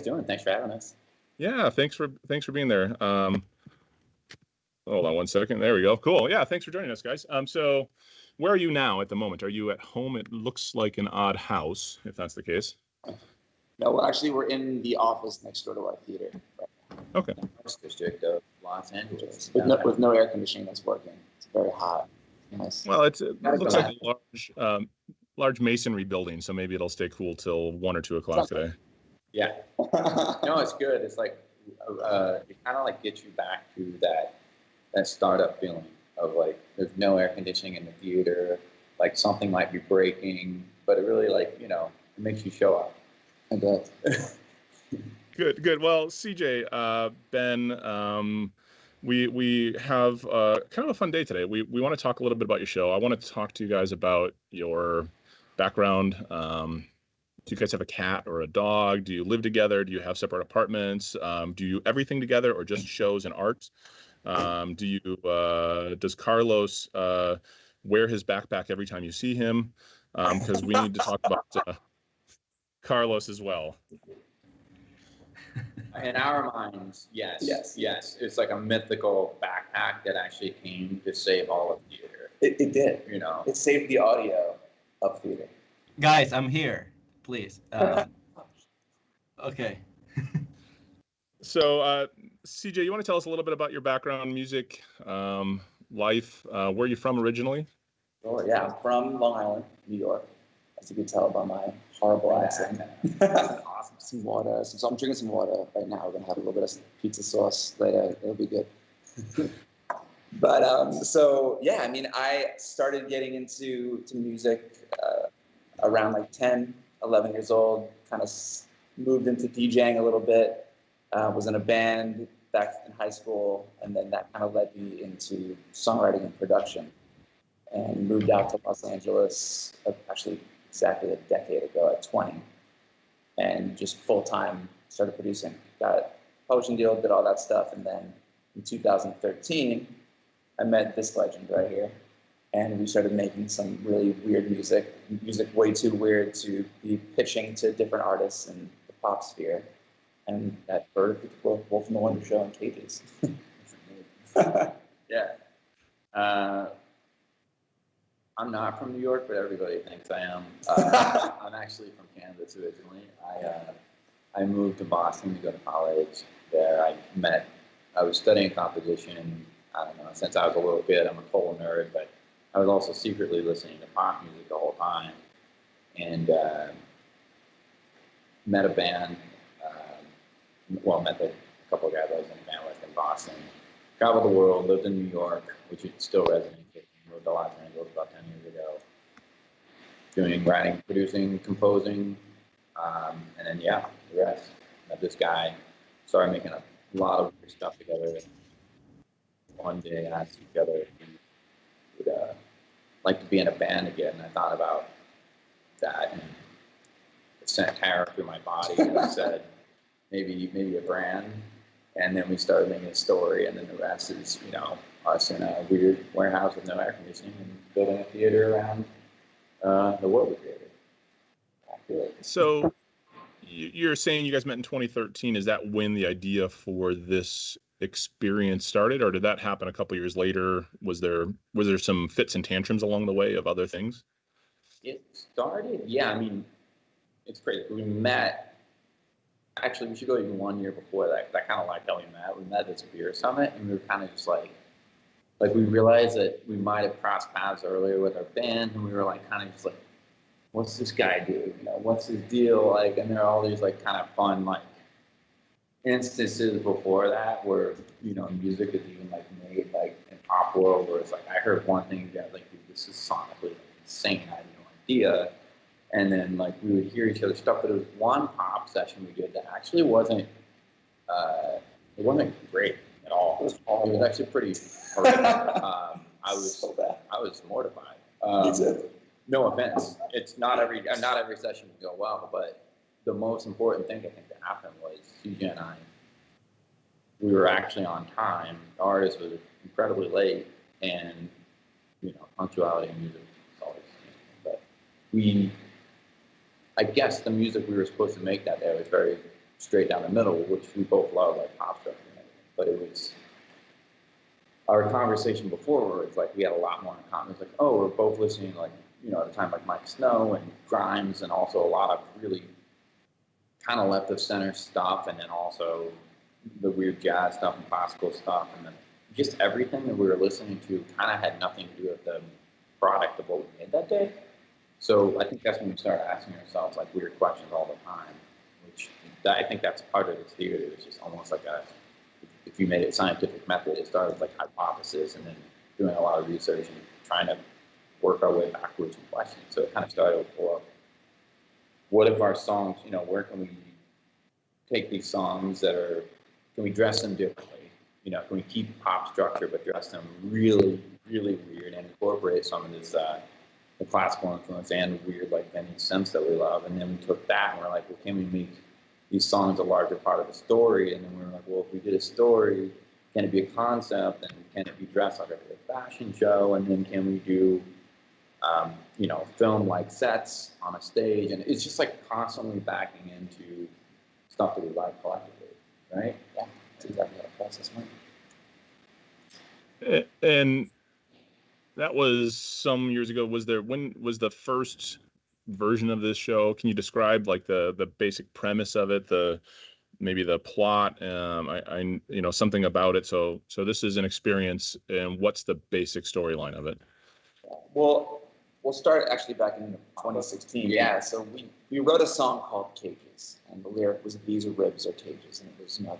doing? Thanks for having us. Yeah, thanks for being there. Hold on one second. There we go. Cool. Yeah, thanks for joining us, guys. So where are you now at the moment? Are you at home? It looks like an odd house, if that's the case. No, well, actually, we're in the office next door to our theater. Okay. In the First District of Los Angeles, with no air conditioning that's working. It's very hot. Nice. Well, it looks like a large masonry building, so maybe it'll stay cool till 1 or 2 o'clock today. Yeah. No, it's good. It's like it kind of like gets you back to that startup feeling of like there's no air conditioning in the theater, like something might be breaking, but it really it makes you show up. I bet. Good. Well, CJ, Ben, we have kind of a fun day today. We want to talk a little bit about your show. I want to talk to you guys about your background. Do you guys have a cat or a dog? Do you live together? Do you have separate apartments? Do you everything together or just shows and arts? Does Carlos wear his backpack every time you see him? Because we need to talk about Carlos as well. In our minds, yes. It's like a mythical backpack that actually came to save all of theater. It did. It saved the audio of theater. Guys, I'm here. Please. Okay. So, CJ, you want to tell us a little bit about your background, music, life? Where are you from originally? Sure, yeah. I'm from Long Island, New York, as you can tell by my horrible accent. Awesome. Some water. So I'm drinking some water right now. We're going to have a little bit of pizza sauce later. It'll be good. But so, yeah, I mean, I started getting into music around like 10, 11 years old, kind of moved into DJing a little bit. Was in a band back in high school, and then that kind of led me into songwriting and production. And moved out to Los Angeles, actually exactly a decade ago at 20, and just full-time started producing. Got a publishing deal, did all that stuff, and then in 2013, I met this legend right here, and we started making some really weird music way too weird to be pitching to different artists in the pop sphere. And that bird with Woolf and the Wondershow and Cages. Yeah. I'm not from New York, but everybody thinks I am. I'm actually from Kansas originally. I moved to Boston to go to college. There I was studying composition, I don't know, since I was a little kid. I'm a total nerd, but I was also secretly listening to pop music the whole time. And met a band. Met a couple of guys I was in a band with in Boston. Traveled the world, lived in New York, which it still resonates with me. Moved to Los Angeles about 10 years ago. Doing writing, producing, composing, and then the rest. Met this guy, started making a lot of weird stuff together. One day I asked each other if we would like to be in a band again, and I thought about that, and it sent terror through my body, and I said, maybe a brand, and then we started making a story, and then the rest is, us in a weird warehouse with no air conditioning and building a theater around the world we created. So you're saying you guys met in 2013. Is that when the idea for this experience started, or did that happen a couple years later? Was there some fits and tantrums along the way of other things? It started, yeah. I mean, it's crazy. We met. Actually, we should go even 1 year before that. I kind of like how we met. We met at this beer summit, and we were kind of just like we realized that we might have crossed paths earlier with our band, and we were like kind of just like, what's this guy do? What's his deal? Like, and there are all these like kind of fun like instances before that where music is even like made like in pop world where it's like I heard one thing that like this is sonically insane. I had no idea. And then like we would hear each other's stuff, but it was one pop session we did that actually wasn't great at all. It was actually pretty horrific. I was mortified. No offense. It's not every session would go well, but the most important thing I think that happened was CJ and I. We were actually on time. The artist was incredibly late, and punctuality in music is always but I guess the music we were supposed to make that day was very straight down the middle, which we both love, like pop structure and everything. But it was our conversation before where it's like we had a lot more in common. It's like, oh, we're both listening, like, you know, at the time, like Mike Snow and Grimes, and also a lot of really kind of left of center stuff, and then also the weird jazz stuff and classical stuff, and then just everything that we were listening to kind of had nothing to do with the product of what we made that day. So I think that's when we started asking ourselves like weird questions all the time, which I think that's part of this theory. It's just almost like if you made it scientific method, it started with like hypothesis and then doing a lot of research and trying to work our way backwards and questions. So it kind of started with, well, what if our songs, you know, where can we take these songs can we dress them differently? You know, can we keep pop structure but dress them really, really weird and incorporate some of this, the classical influence and weird, like, vintage synths that we love? And then we took that and we're like, well, can we make these songs a larger part of the story? And then we were like, well, if we did a story, can it be a concept? And can it be dressed like a fashion show? And then can we do, you know, film like sets on a stage? And it's just like constantly backing into stuff that we like collectively, right? Yeah, that's exactly how the process went. And that was some years ago. When was the first version of this show? Can you describe like the basic premise of it, maybe the plot, I you know, something about it? So this is an experience, and what's the basic storyline of it? Well, we'll start actually back in 2016. Yeah, so we wrote a song called Cages, and the lyric was "These are ribs or cages," and it was, you know,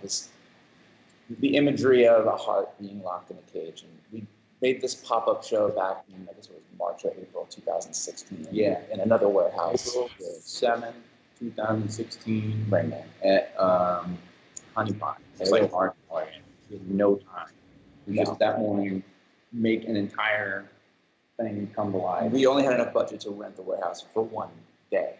the imagery of a heart being locked in a cage. And we made this pop-up show back in, I guess it was March or April 2016. Yeah, in another warehouse. April 7, 2016. Right, man. At Honeypot. It's like art party. We had no time. We just that morning make an entire thing come to life. We only had enough budget to rent the warehouse for one day.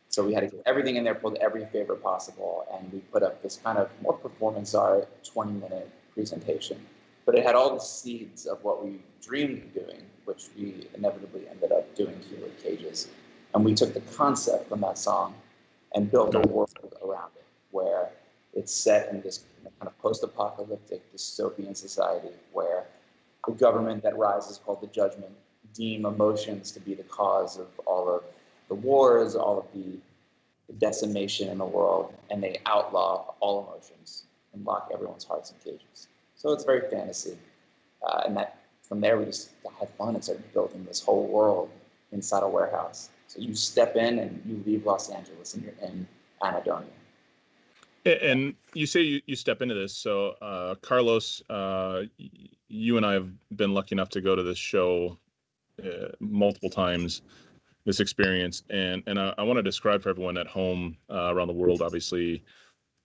So we had to get everything in there, pulled every favor possible, and we put up this kind of more performance art 20-minute presentation. But it had all the seeds of what we dreamed of doing, which we inevitably ended up doing here with Cages. And we took the concept from that song and built a world around it, where it's set in this kind of post-apocalyptic dystopian society where the government that rises, called the Judgment, deem emotions to be the cause of all of the wars, all of the decimation in the world, and they outlaw all emotions and lock everyone's hearts in cages. So it's very fantasy. And that from there, we just had fun and started building this whole world inside a warehouse. So you step in and you leave Los Angeles and you're in Anadonia. And you say you step into this. So Carlos, you and I have been lucky enough to go to this show multiple times, this experience. And I want to describe for everyone at home, around the world, obviously,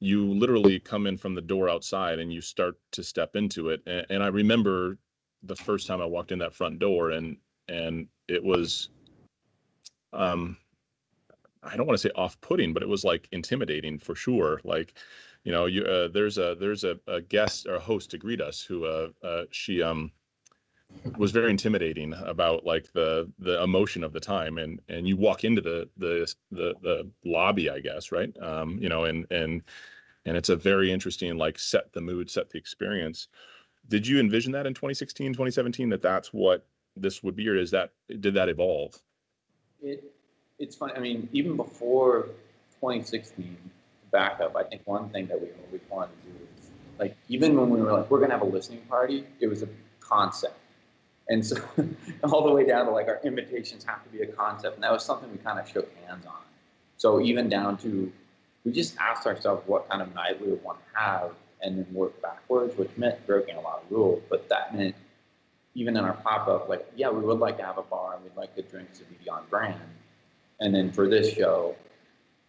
you literally come in from the door outside and you start to step into it. And I remember the first time I walked in that front door, and it was, I don't want to say off-putting, but it was like intimidating for sure. Like, you know, there's a guest or a host to greet us who she was very intimidating about like the emotion of the time, and you walk into the lobby, I guess, right? You know, and it's a very interesting, like, set the mood, set the experience. Did you envision that in 2016, 2017, that's what this would be, or did that evolve? It's funny. I mean, even before 2016, back up, I think one thing that we always wanted to do is, like, even when we were like, we're going to have a listening party, it was a concept. And so all the way down to like our invitations have to be a concept. And that was something we kind of shook hands on. So even down to, we just asked ourselves what kind of night we would want to have and then work backwards, which meant breaking a lot of rules. But that meant even in our pop-up, like, yeah, we would like to have a bar and we'd like the drinks to be on brand. And then for this show,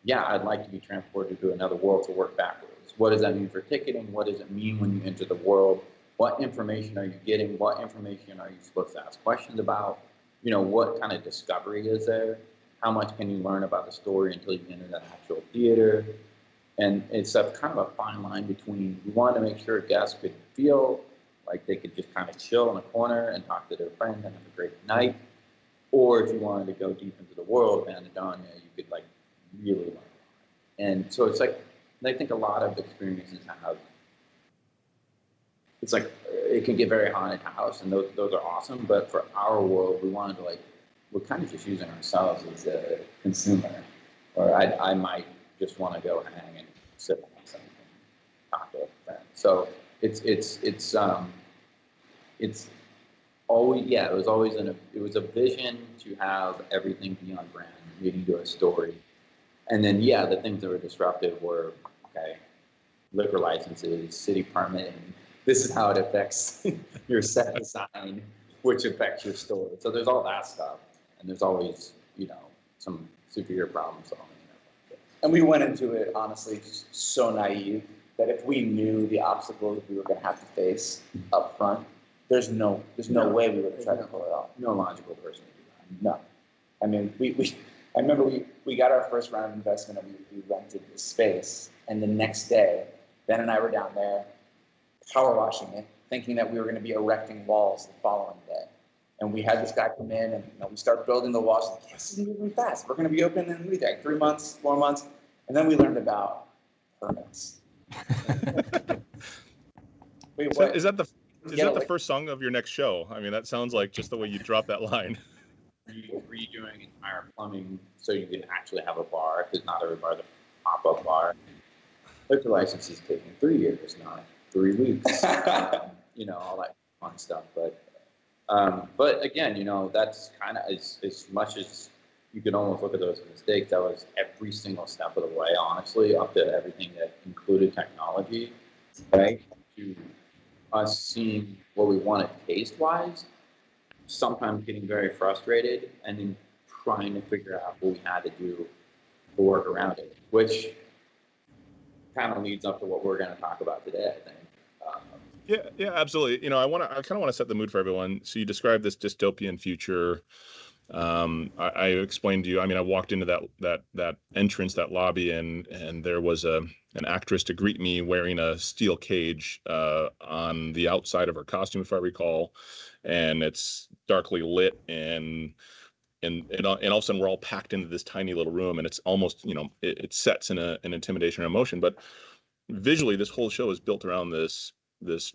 yeah, I'd like to be transported to another world to work backwards. What does that mean for ticketing? What does it mean when you enter the world? What information are you getting? What information are you supposed to ask questions about? You know, what kind of discovery is there? How much can you learn about the story until you enter that actual theater? And it's a kind of a fine line between, we want to make sure guests could feel like they could just kind of chill in a corner and talk to their friends and have a great night. Or if you wanted to go deep into the world of Anadonia, you could like really learn. And so it's like, I think a lot of experiences have, it's like, it can get very haunted house, and those are awesome, but for our world, we wanted to, like, we're kind of just using ourselves as a consumer, or I might just want to go hang and sit on something, talk to a friend. So it's always, yeah, it was always it was a vision to have everything be on brand, leading to a story. And then, yeah, the things that were disruptive were, okay, liquor licenses, city permitting. This is how it affects your set design, which affects your story. So there's all that stuff. And there's always, you know, some severe problem solving. And we went into it, honestly, so naive that if we knew the obstacles we were going to have to face up front, there's no way we would have tried to pull it off. No logical person would do that. No. I mean, I remember we got our first round of investment and we rented the space. And the next day, Ben and I were down there power washing it, thinking that we were going to be erecting walls the following day. And we had this guy come in and, you know, we start building the walls. Like, yes, this is moving fast. We're going to be open in 3 months, 4 months. And then we learned about permits. Wait, So what? is that the first song of your next show? I mean, that sounds like just the way you drop that line. Redoing entire plumbing so you can actually have a bar, because not every bar is a pop-up bar. Liquor license is taking 3 years, not 3 weeks. You know, all that fun stuff. But again, you know, that's kind of as much as you could almost look at those mistakes. That was every single step of the way, honestly, up to everything that included technology, right? To us seeing what we wanted taste-wise, sometimes getting very frustrated, and then trying to figure out what we had to do to work around it, which kind of leads up to what we're going to talk about today, I think. Yeah, absolutely. You know, I kind of want to set the mood for everyone. So you described this dystopian future. I explained to you. I mean, I walked into that entrance, that lobby, and there was an actress to greet me wearing a steel cage on the outside of her costume, if I recall, and it's darkly lit, and all of a sudden we're all packed into this tiny little room, and it's almost, you know, it sets in an intimidation or emotion, but visually this whole show is built around this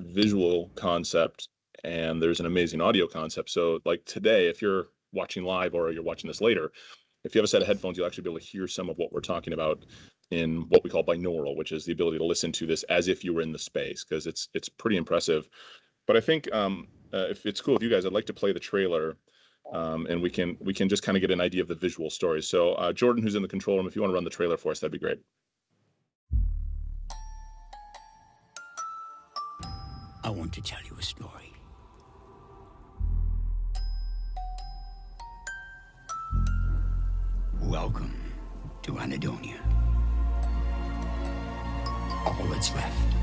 visual concept, and there's an amazing audio concept. So like today, if you're watching live or you're watching this later, if you have a set of headphones, you'll actually be able to hear some of what we're talking about in what we call binaural, which is the ability to listen to this as if you were in the space, because it's pretty impressive. But I think if it's cool with you guys, I'd like to play the trailer, and we can just kind of get an idea of the visual story. So Jordan, who's in the control room, if you want to run the trailer for us, that'd be great. I want to tell you a story. Welcome to Anadonia. All that's left.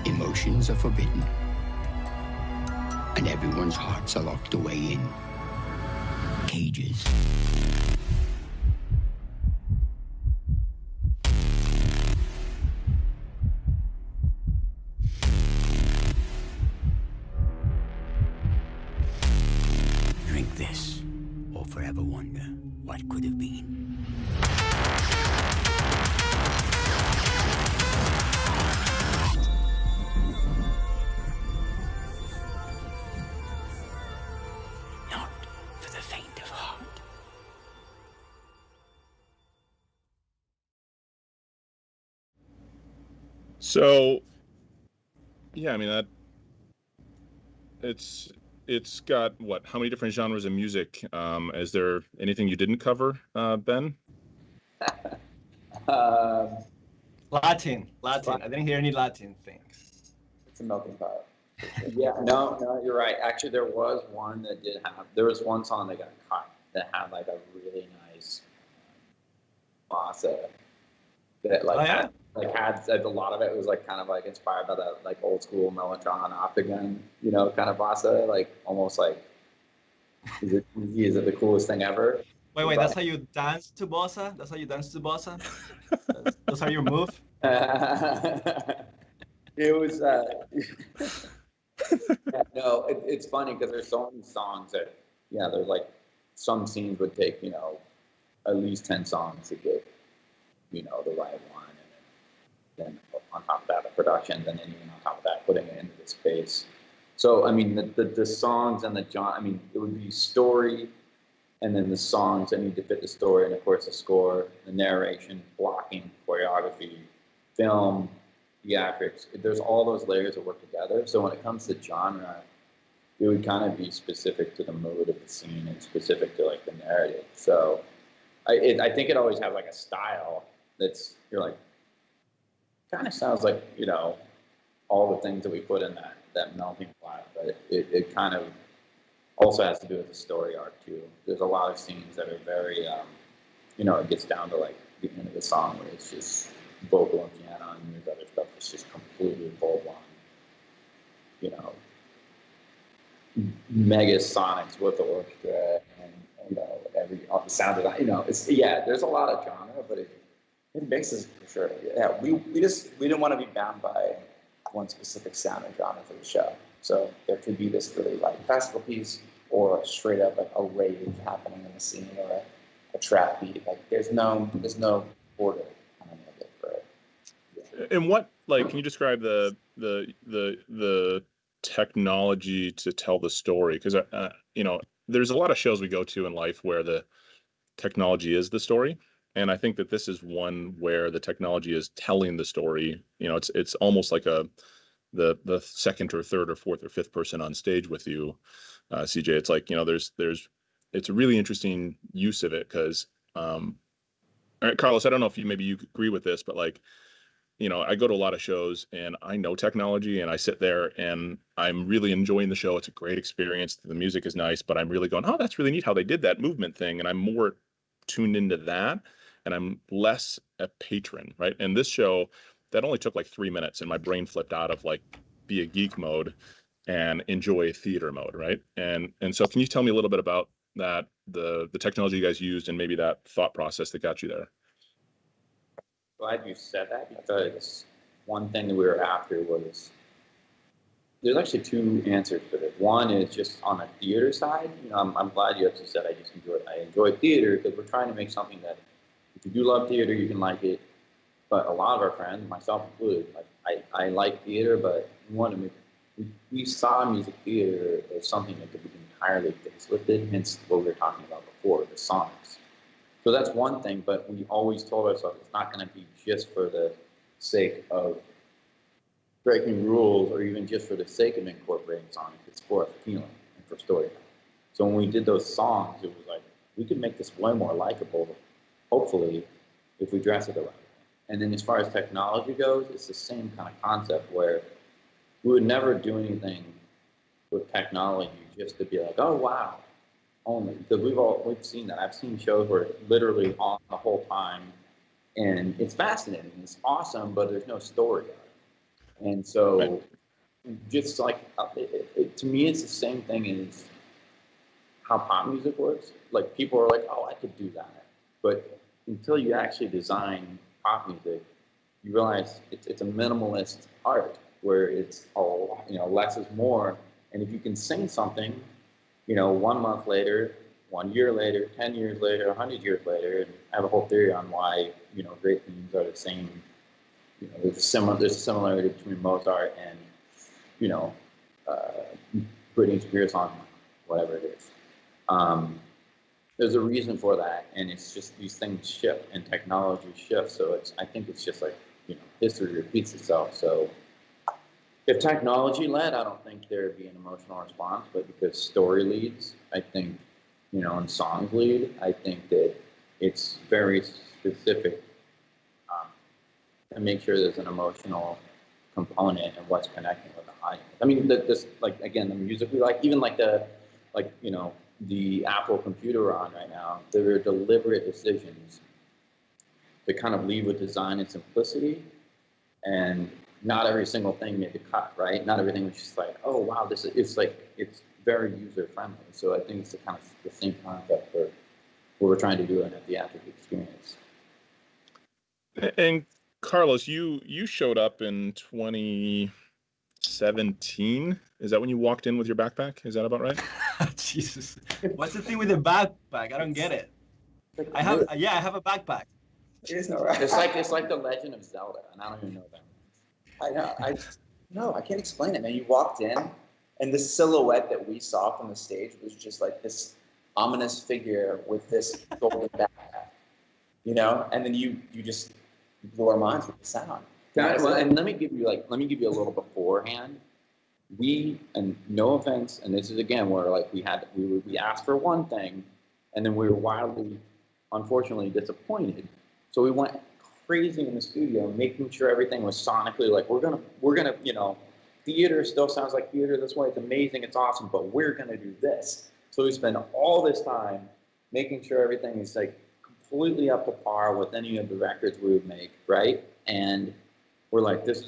Emotions are forbidden, and everyone's hearts are locked away in cages. Drink this, or forever wonder what could have been. Not for the faint of heart. So yeah, I mean, that it's got what? How many different genres of music? Is there anything you didn't cover, Ben? Latin. I didn't hear any Latin things. It's a melting pot. Yeah, no, you're right. Actually, there was one that did have. There was one song that got cut that had like a really nice bossa that like Oh, yeah? had a lot of it was like kind of like inspired by that like old school Mellotron Octagon, you know, kind of bossa, like almost like is it the coolest thing ever? Wait, that's how you dance to bossa? That's how you dance to bossa? Those are your move? It was no, it's funny because there's so many songs that there's like some scenes would take, you know, at least 10 songs to get the right one, and then on top of that, the productions, and then even on top of that, putting it into the space. So, I mean, the songs and the genre, I mean, it would be story, and then the songs that need to fit the story, and of course the score, the narration, blocking, choreography, film, theatrics. There's all those layers that work together. So when it comes to genre, it would kind of be specific to the mood of the scene and specific to like the narrative. So I think it always has like a style that's, you're like, kind of sounds like, all the things that we put in that melting pot, but it kind of also has to do with the story arc too. There's a lot of scenes that are very, it gets down to like the end of the song where it's just vocal and piano, and there's other stuff that's just completely full blown, mega sonics with the orchestra and all the sound design. There's a lot of genre, but it mixes for sure. Yeah, we didn't want to be bound by one specific sound and genre for the show. So there could be this really like classical piece or straight up like a rave happening in the scene or a trap beat. Like there's no border on any of it for it. Yeah. And what, like, can you describe the technology to tell the story? Because there's a lot of shows we go to in life where the technology is the story, and I think that this is one where the technology is telling the story. It's almost like the second or third or fourth or fifth person on stage with you, CJ. It's like, it's a really interesting use of it because, all right, Carlos, I don't know if you agree with this, but like, I go to a lot of shows and I know technology and I sit there and I'm really enjoying the show. It's a great experience. The music is nice, but I'm really going, oh, that's really neat how they did that movement thing. And I'm more tuned into that and I'm less a patron, right? And this show, that only took like 3 minutes and my brain flipped out of like be a geek mode and enjoy theater mode, right? And so can you tell me a little bit about that, the technology you guys used and maybe that thought process that got you there? Glad you said that, because one thing that we were after was, there's actually two answers to it. One is just on the theater side. I'm glad you actually said I enjoy theater, because we're trying to make something that if you do love theater, you can like it. But a lot of our friends, myself included, I like theater, but we saw music theater as something that could be entirely facelifted, hence what we were talking about before, the sonics. So that's one thing, but we always told ourselves it's not going to be just for the sake of breaking rules or even just for the sake of incorporating sonics. It's for feeling and for storytelling. So when we did those songs, it was like, we could make this way more likable, hopefully, if we dress it the right way. And then as far as technology goes, it's the same kind of concept where we would never do anything with technology just to be like, oh, wow. Only because we've seen that. I've seen shows where it's literally on the whole time, and it's fascinating, it's awesome, but there's no story. And so, just like to me, it's the same thing as how pop music works. Like people are like, oh, I could do that, but until you actually design pop music, you realize it's a minimalist art where it's all less is more, and if you can sing something. 1 month later, 1 year later, 10 years later, 100 years later, and I have a whole theory on why, great themes are the same. There's a similarity between Mozart and, Britney Spears on whatever it is. There's a reason for that, and it's just these things shift and technology shifts. So I think it's just like, history repeats itself. So if technology led, I don't think there'd be an emotional response, but because story leads, I think, and songs lead, I think that it's very specific to make sure there's an emotional component and what's connecting with the audience. I mean, again, the music we like, even the Apple computer we're on right now, there are deliberate decisions to kind of lead with design and simplicity, and not every single thing made the cut, right? Not everything was just like, oh wow, it's very user friendly. So I think it's the same concept for what we're trying to do in a theatrical experience. And Carlos, you showed up in 2017. Is that when you walked in with your backpack? Is that about right? Jesus, what's the thing with the backpack? I don't get it. I have a backpack. There's no right. It's like the Legend of Zelda, and I don't even know that. I know. I can't explain it, man. You walked in, and the silhouette that we saw from the stage was just like this ominous figure with this golden backpack, you know. And then you just blew our minds with the sound. And let me give you a little beforehand. And no offense, and this is again where like we asked for one thing, and then we were wildly, unfortunately, disappointed. So we went crazy in the studio, making sure everything was sonically like we're gonna, you know, theater still sounds like theater. That's why it's amazing, it's awesome, but we're gonna do this. So we spend all this time making sure everything is like completely up to par with any of the records we would make, right? And we're like, this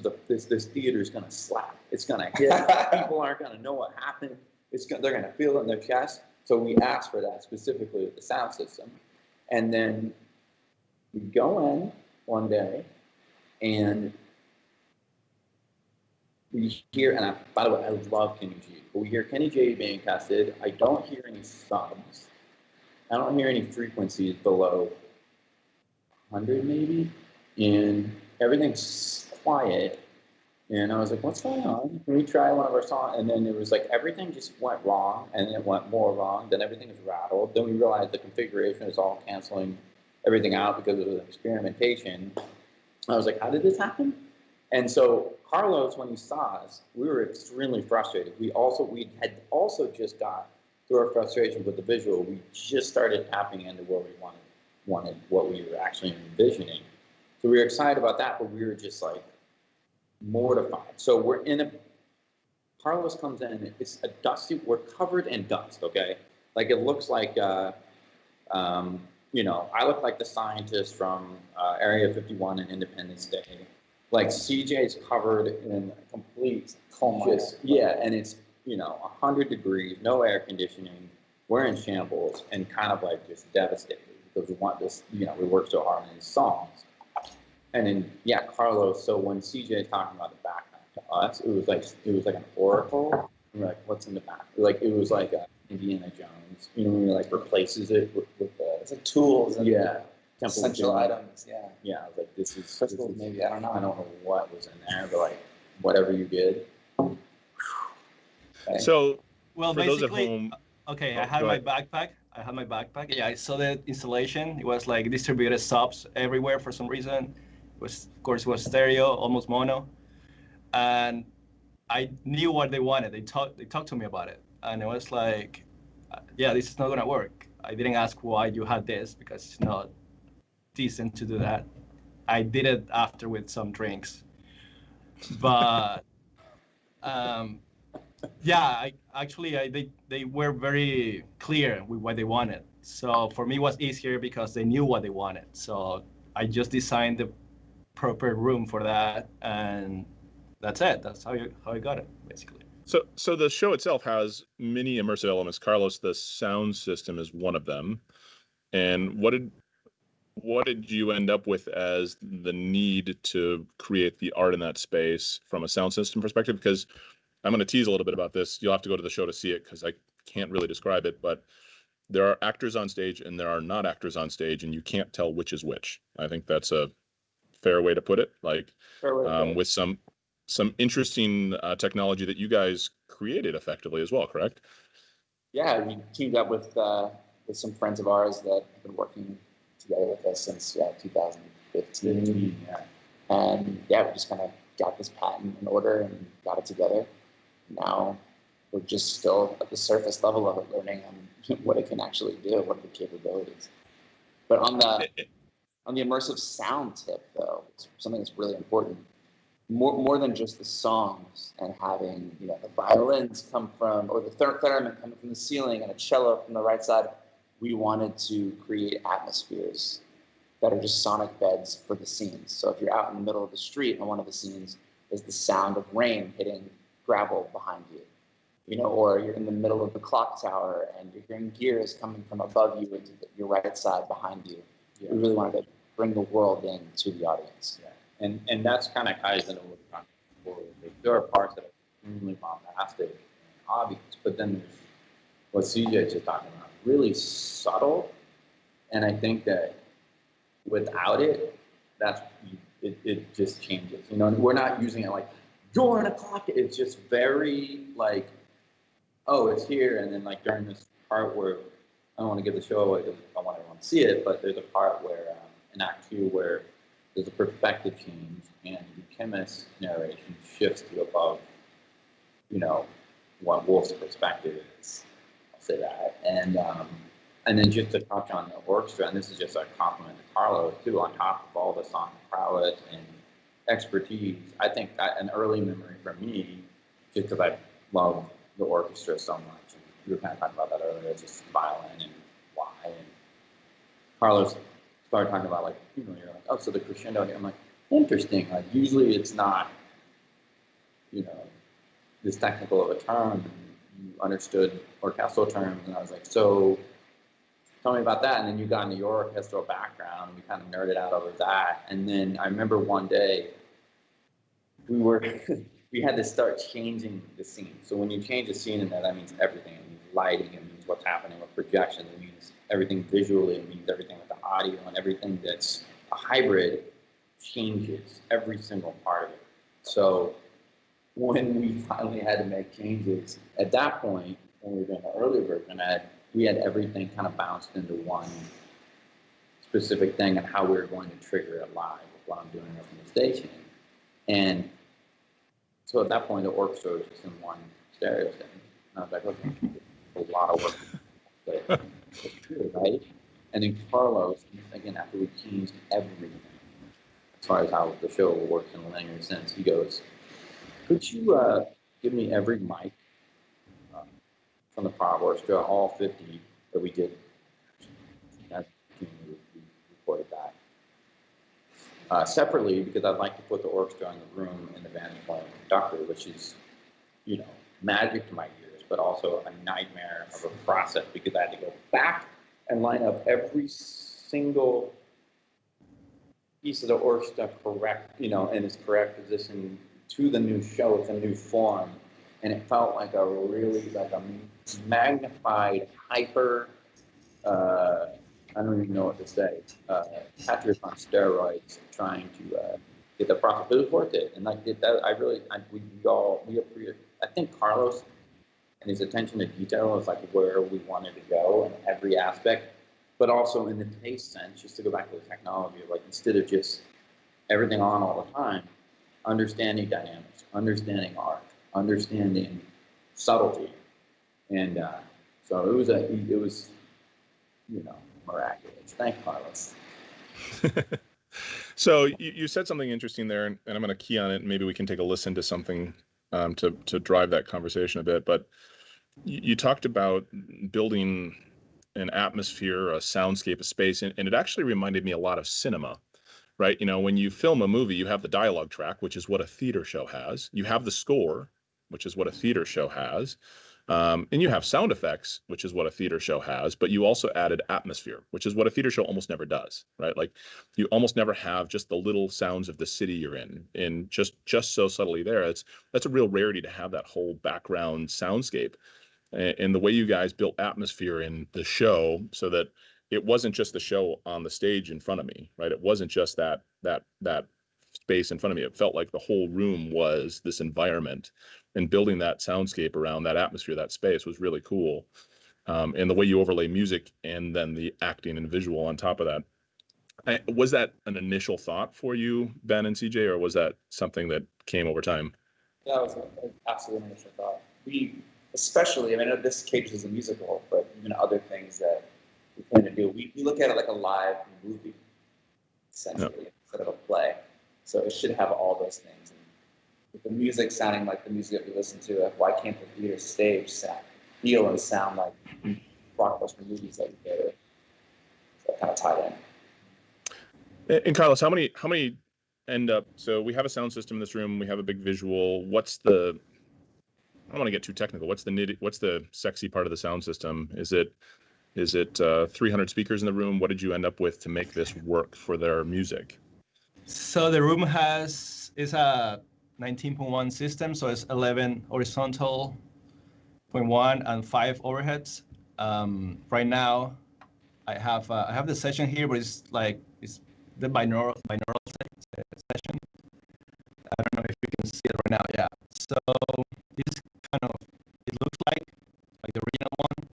theater is gonna slap. It's gonna hit. People aren't gonna know what happened. They're gonna feel it in their chest. So we asked for that specifically with the sound system, and then we go in one day, and we hear. And by the way, I love Kenny G. But we hear Kenny G being tested. I don't hear any subs. I don't hear any frequencies below 100 maybe, and everything's quiet. And I was like, what's going on? Can we try one of our songs? And then it was like everything just went wrong, and then it went more wrong. Then everything is rattled. Then we realized the configuration is all canceling everything out because it was an experimentation. I was like, how did this happen? And so Carlos, when he saw us, we were extremely frustrated. We had also just got through our frustration with the visual. We just started tapping into where we wanted what we were actually envisioning. So we were excited about that, but we were just like mortified. So Carlos comes in, it's a dusty, we're covered in dust, okay? Like it looks like, you know, I look like the scientist from Area 51 and Independence Day. Like CJ's covered in complete, and it's, you know, 100 degrees, no air conditioning, we're in shambles, and kind of like just devastated because we want this, you know, we work so hard on these songs. And then, yeah, Carlos, so when CJ is talking about the backpack to us, it was like an oracle. We were like, what's in the back? Like, it was like Indiana Jones, you know, when he like replaces it with the... It's like tools and essential items, Yeah, I was like, this is crystals, maybe, I don't know. I don't know what was in there, but like, whatever you did. Okay. So, well, for those at basically, home... okay, I had my backpack. Yeah, I saw the installation. It was like distributed subs everywhere for some reason. Of course, it was stereo, almost mono, and I knew what they wanted. They talked to me about it, and it was like, yeah, this is not gonna work. I didn't ask why you had this because it's not decent to do that. I did it after with some drinks, but yeah, they were very clear with what they wanted. So for me, it was easier because they knew what they wanted. So I just designed the proper room for that, and that's it. That's how I got it, basically. So the show itself has many immersive elements. Carlos, the sound system is one of them. And what did you end up with as the need to create the art in that space from a sound system perspective? Because I'm going to tease a little bit about this. You'll have to go to the show to see it because I can't really describe it. But there are actors on stage and there are not actors on stage, and you can't tell which is which. I think that's a fair way to put it. Like with some interesting technology that you guys created effectively as well, correct? Yeah, we teamed up with some friends of ours that have been working together with us since 2015. And yeah, we just kind of got this patent in order and got it together. Now we're just still at the surface level of it, learning what it can actually do, what are the capabilities. But on the immersive sound tip, though, it's something that's really important. More than just the songs and having, you know, the violins come from, or the theremin coming from the ceiling and a cello from the right side, we wanted to create atmospheres that are just sonic beds for the scenes. So if you're out in the middle of the street and one of the scenes is the sound of rain hitting gravel behind you, you know, or you're in the middle of the clock tower and you're hearing gears coming from above you into your right side behind you. Yeah. We really wanted to bring the world into the audience. Yeah. And that's kind of ties into what we're talking about before. There are parts that are extremely bombastic and obvious, but then there's what CJ is just talking about, really subtle. And I think that without it, it just changes. You know, and we're not using it like you're in a clock. It's just very like, oh, it's here, and then like during this part where I don't want to give the show away because I want everyone to see it, but there's a part where in Act 2 where there's a perspective change and the chemist's narration shifts to above, you know, what Woolf's perspective is. I'll say that. And then just to touch on the orchestra, and this is just a compliment to Carlos too, on top of all the sonic prowess and expertise, I think an early memory for me, just because I love the orchestra so much, and we were kind of talking about that earlier, just violin and why, and Carlos started talking about like, you know, you're like, oh, so the crescendo, I'm like, interesting, like usually it's not, you know, this technical of a term, you understood orchestral terms, and I was like, so tell me about that. And then you got into your orchestral background, and we kind of nerded out over that. And then I remember one day we had to start changing the scene. So when you change the scene in that means everything. It means lighting, it means what's happening with projection, it means everything visually, it means everything with the audio, and everything that's a hybrid changes, every single part of it. So when we finally had to make changes, at that point, when we were doing the earlier version, we had everything kind of bounced into one specific thing and how we were going to trigger it live while I'm doing it from the station. And so at that point, the orchestra was just in one stereo setting. And I was like, okay, a lot of work. But it's true, right? And then Carlos, again, after we changed everything, as far as how the show works in a linear sense, he goes, could you give me every mic from the Prague Orchestra, all 50 that we did? As we recorded that. Separately, because I'd like to put the orchestra in the room in the vantage point of the conductor, which is, you know, magic to my ears, but also a nightmare of a process because I had to go back and line up every single piece of the orchestra correct, you know, in its correct position to the new show with a new form. And it felt like a really, like a magnified, hyper, I don't even know what to say, Patrick on steroids trying to get the process, but it was worth it. And like that, we appreciate, I think Carlos and his attention to detail is like where we wanted to go in every aspect, but also in the taste sense, just to go back to the technology, like instead of just everything on all the time, understanding dynamics, understanding art, understanding subtlety. And so it was, you know, miraculous. Thanks, Carlos. So you said something interesting there, and I'm going to key on it, and maybe we can take a listen to something to drive that conversation a bit. But you talked about building an atmosphere, a soundscape, a space, and it actually reminded me a lot of cinema, right? You know, when you film a movie, you have the dialogue track, which is what a theater show has. You have the score, which is what a theater show has. And you have sound effects, which is what a theater show has, but you also added atmosphere, which is what a theater show almost never does, right? Like you almost never have just the little sounds of the city you're in, and just so subtly there. That's a real rarity to have that whole background soundscape. And the way you guys built atmosphere in the show, so that it wasn't just the show on the stage in front of me, right? It wasn't just that space in front of me. It felt like the whole room was this environment, and building that soundscape around that atmosphere, that space, was really cool. And the way you overlay music and then the acting and visual on top of that. Was that an initial thought for you, Ben and CJ, or was that something that came over time? That was an absolute initial thought. Especially, I mean, I know this caters as a musical, but even other things that we plan to do, we look at it like a live movie, essentially, instead of a play. So it should have all those things. And with the music sounding like the music that we listen to, why can't the theater stage feel and sound like blockbuster movies that we go to? So that kind of tied in. And Carlos, how many end up? So we have a sound system in this room. We have a big visual. I don't want to get too technical. What's the sexy part of the sound system? Is it 300 speakers in the room? What did you end up with to make this work for their music? So the room is a 19.1 system, so it's 11 horizontal 0.1 and 5 overheads. Right now, I have the session here, but it's the binaural session. I don't know if you can see it right now. Yeah. So this kind of it looks like the original one.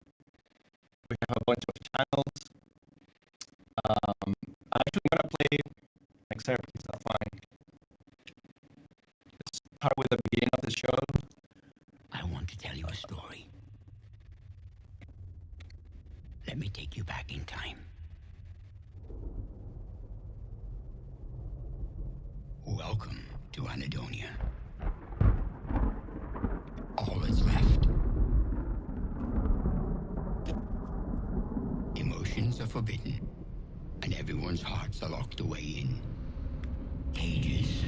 We have a bunch of channels. I'm actually gonna play like Sarah, please, that's fine. Let's start with the beginning of the show. I want to tell you a story. Let me take you back in time. Welcome to Anadonia. All that's left. Emotions are forbidden, and everyone's hearts are locked away in cages.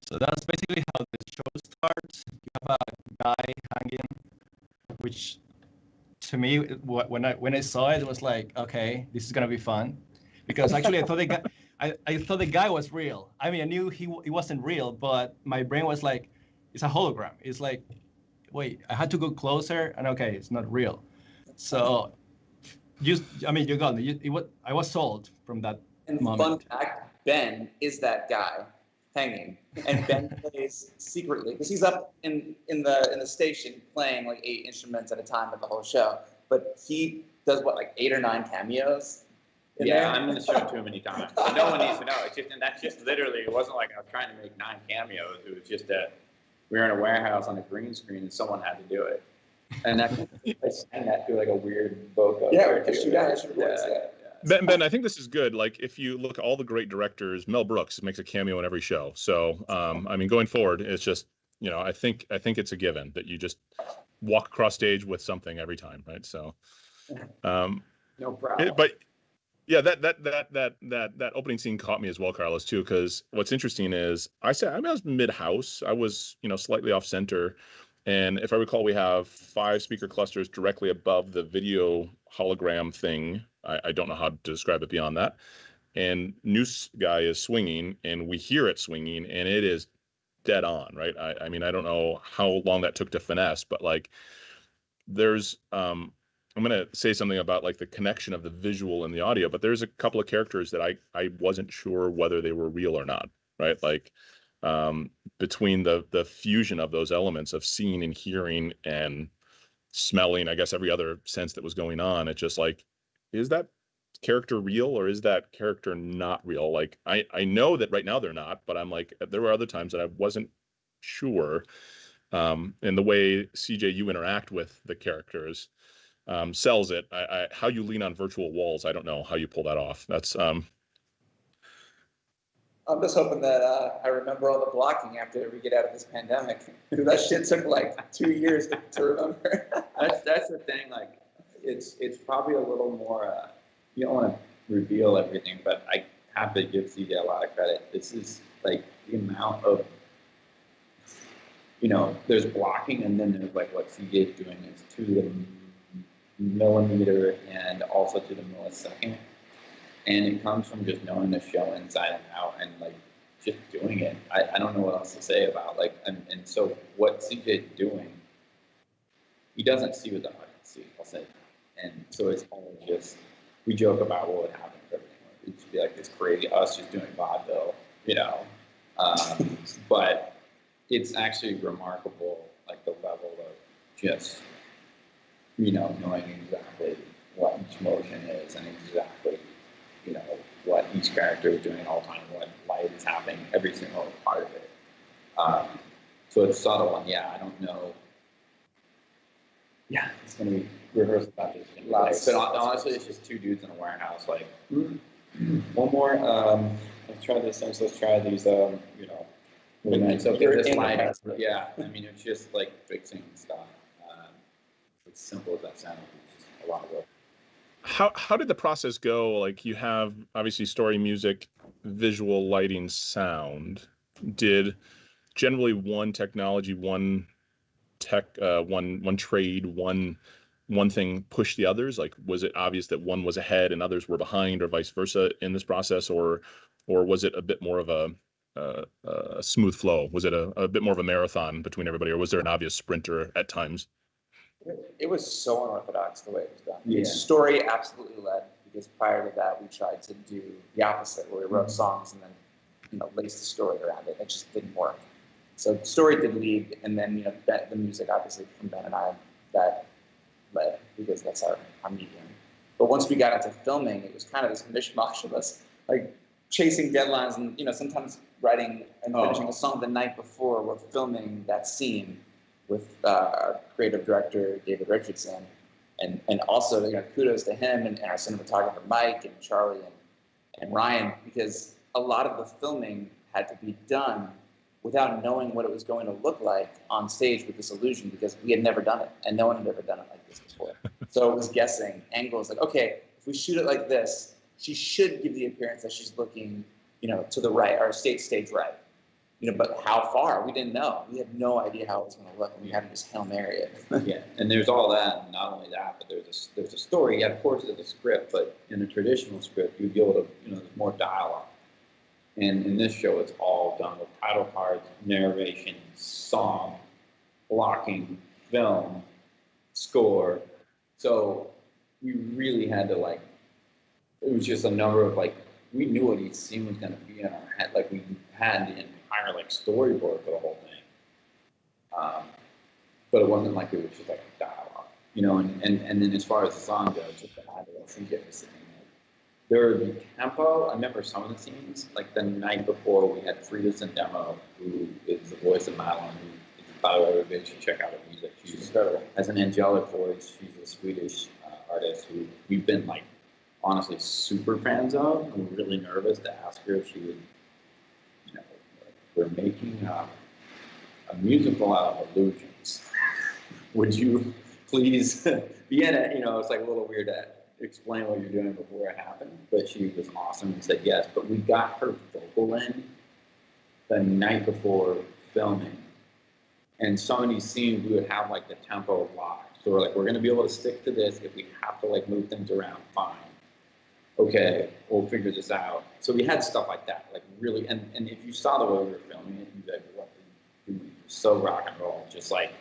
So that's basically how the show starts. You have a guy hanging, which to me, when I saw it, it was like, okay, this is gonna be fun, because actually I thought the guy was real. I mean, I knew he wasn't real, but my brain was like, it's a hologram. It's like, wait, I had to go closer, and okay, it's not real. So, you got me. I was sold from that moment. Fun fact: Ben is that guy hanging, and Ben plays secretly because he's up in the station playing like 8 instruments at a time at the whole show. But he does what, like 8 or 9 cameos. Yeah, I'm in the show too many times. So no one needs to know. And that's just literally. It wasn't like I was trying to make 9 cameos. It was just that we were in a warehouse on a green screen and someone had to do it. And I sang that through like a weird vocal. Yeah, yeah. Ben, I think this is good. Like, if you look at all the great directors, Mel Brooks makes a cameo in every show. So, I mean, going forward, it's just, I think it's a given that you just walk across stage with something every time, right? So, no problem. But yeah, that opening scene caught me as well, Carlos, too, because what's interesting is I was mid-house. I was, slightly off center. And if I recall, we have 5 speaker clusters directly above the video hologram thing. I don't know how to describe it beyond that. And Noose guy is swinging, and we hear it swinging, and it is dead on, right? I mean, I don't know how long that took to finesse, but like, there's I'm gonna say something about like the connection of the visual and the audio, but there's a couple of characters that I wasn't sure whether they were real or not, right? Like, between the fusion of those elements of seeing and hearing and smelling, I guess every other sense that was going on, it's just like, is that character real or is that character not real? Like, I know that right now they're not, but I'm like, there were other times that I wasn't sure. And the way CJ, you interact with the characters sells it. How you lean on virtual walls, I don't know how you pull that off. That's I'm just hoping that I remember all the blocking after we get out of this pandemic. That shit took like 2 years to remember. That's the thing. Like, it's probably a little more. You don't want to reveal everything, but I have to give CJ a lot of credit. This is like the amount of, there's blocking, and then there's like what CJ is doing is to the millimeter and also to the millisecond. And it comes from just knowing the show inside and out and like just doing it. I don't know what else to say about like, and so what CJ is doing, he doesn't see what the audience sees, I'll say that. And so it's only just, we joke about what would happen if everything would just be like this crazy, us just doing vaudeville, but it's actually remarkable, like the level of just, you know, knowing exactly what each motion is and exactly, you know, what each character is doing at all time, what light is happening, every single part of it. So it's subtle, and yeah, I don't know. Yeah, it's going to be rehearsal about this. But honestly, it's just two dudes in a warehouse. Like, one more. Let's try this. Let's try these. You know, it's okay. This lighting. Yeah, I mean, it's just like fixing stuff. As simple as that sounds, it's just a lot of work. How did the process go? Like, you have obviously story, music, visual, lighting, sound. Did generally one technology, one tech, one trade, one thing push the others? Like, was it obvious that one was ahead and others were behind, or vice versa in this process, or was it a bit more of a smooth flow? Was it a bit more of a marathon between everybody, or was there an obvious sprinter at times? It was so unorthodox the way it was done. Yeah. The story absolutely led, because prior to that we tried to do the opposite, where we wrote songs and then, you know, laced the story around it. It just didn't work. So the story did lead, and then, you know, the music obviously from Ben and I, that led, because that's our medium. But once we got into filming, it was kind of this mishmash of us like chasing deadlines, and, you know, sometimes writing and finishing a song the night before we're filming that scene with our creative director David Richardson, and also, you know, kudos to him and our cinematographer Mike and Charlie and Ryan, because a lot of the filming had to be done without knowing what it was going to look like on stage with this illusion, because we had never done it and no one had ever done it like this before. So it was guessing angles, like, okay, if we shoot it like this, she should give the appearance that she's looking, you know, to the right, or stage right. You know, but how far? We didn't know. We had no idea how it was going to look, and we had to just Hail Mary it. Yeah, and there's all that, and not only that, but there's a story. Yeah, of course, there's a script, but in a traditional script, you'd be able to, you know, there's more dialogue. And in this show, it's all done with title cards, narration, song, blocking, film, score. So we really had to, like, it was just a number of, like, we knew what each scene was going to be in our head. Like, we had the entire, like, storyboard for the whole thing. But it wasn't like it was just like a dialogue, you know. And then as far as the song goes, just to add to what CJ was saying, there would be tempo. I remember some of the scenes, like the night before, we had Frida Demo, who is the voice of Madeline, who, by the way, everybody should check out her music. She's incredible. Has an angelic voice. She's a Swedish artist who we've been, like, honestly super fans of. And we're really nervous to ask her if she would, you know, we're making a musical out of illusions. Would you please be in it? You know, it's like a little weird to explain what you're doing before it happened, but she was awesome and said yes. But we got her vocal in the night before filming, and some of these scenes we would have, like, the tempo locked. So we're like, we're going to be able to stick to this. If we have to, like, move things around, fine. Okay, we'll figure this out. So we had stuff like that, like, really. And if you saw the way we were filming it, you'd be like, what are you doing? So rock and roll, just like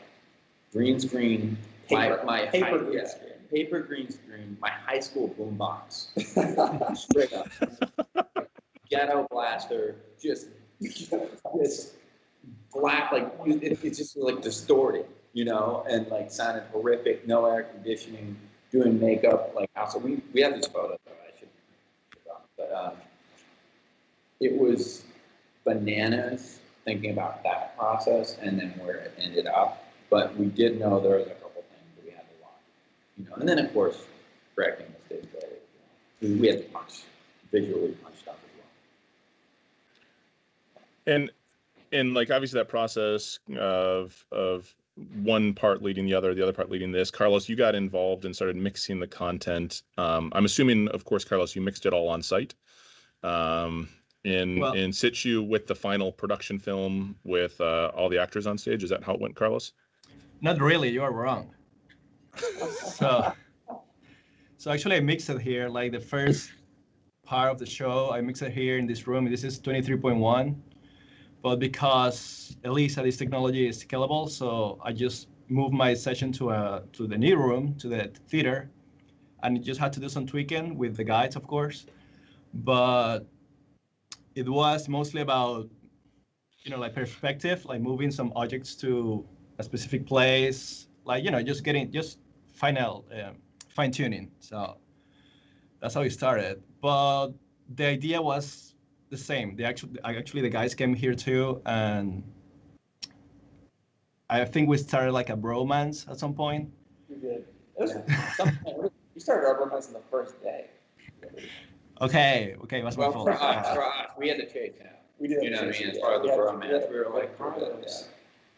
green screen, paper green screen, my high school boombox, straight up, ghetto blaster, just this black, like, it's just like distorted, you know, and like sounded horrific, no air conditioning, doing makeup, like, so we have this photo that I should, but it was bananas thinking about that process and then where it ended up. But we did know there was a couple things that we had to watch, you know. And then, of course, correcting mistakes later. You know. We had to visually punch stuff as well. And like, obviously that process of one part leading the other part leading this. Carlos, you got involved and started mixing the content. I'm assuming, of course, Carlos, you mixed it all on site. In situ with the final production film with all the actors on stage. Is that how it went, Carlos? Not really. You are wrong. So actually, I mixed it here. Like, the first part of the show, I mixed it here in this room. This is 23.1. But because L-ISA, this technology is scalable, so I just moved my session to the new room, to the theater, and just had to do some tweaking with the guides, of course. But it was mostly about, you know, like, perspective, like moving some objects to a specific place, like just final fine tuning. So that's how it started. But the idea was the same. Actually the guys came here too, and I think we started like a bromance at some point. We did. We started our romance on the first day. Okay, that's my Well, fault. for us, we had to chase him. We did. You know what I mean? As far as the romance, we were like, Carlos.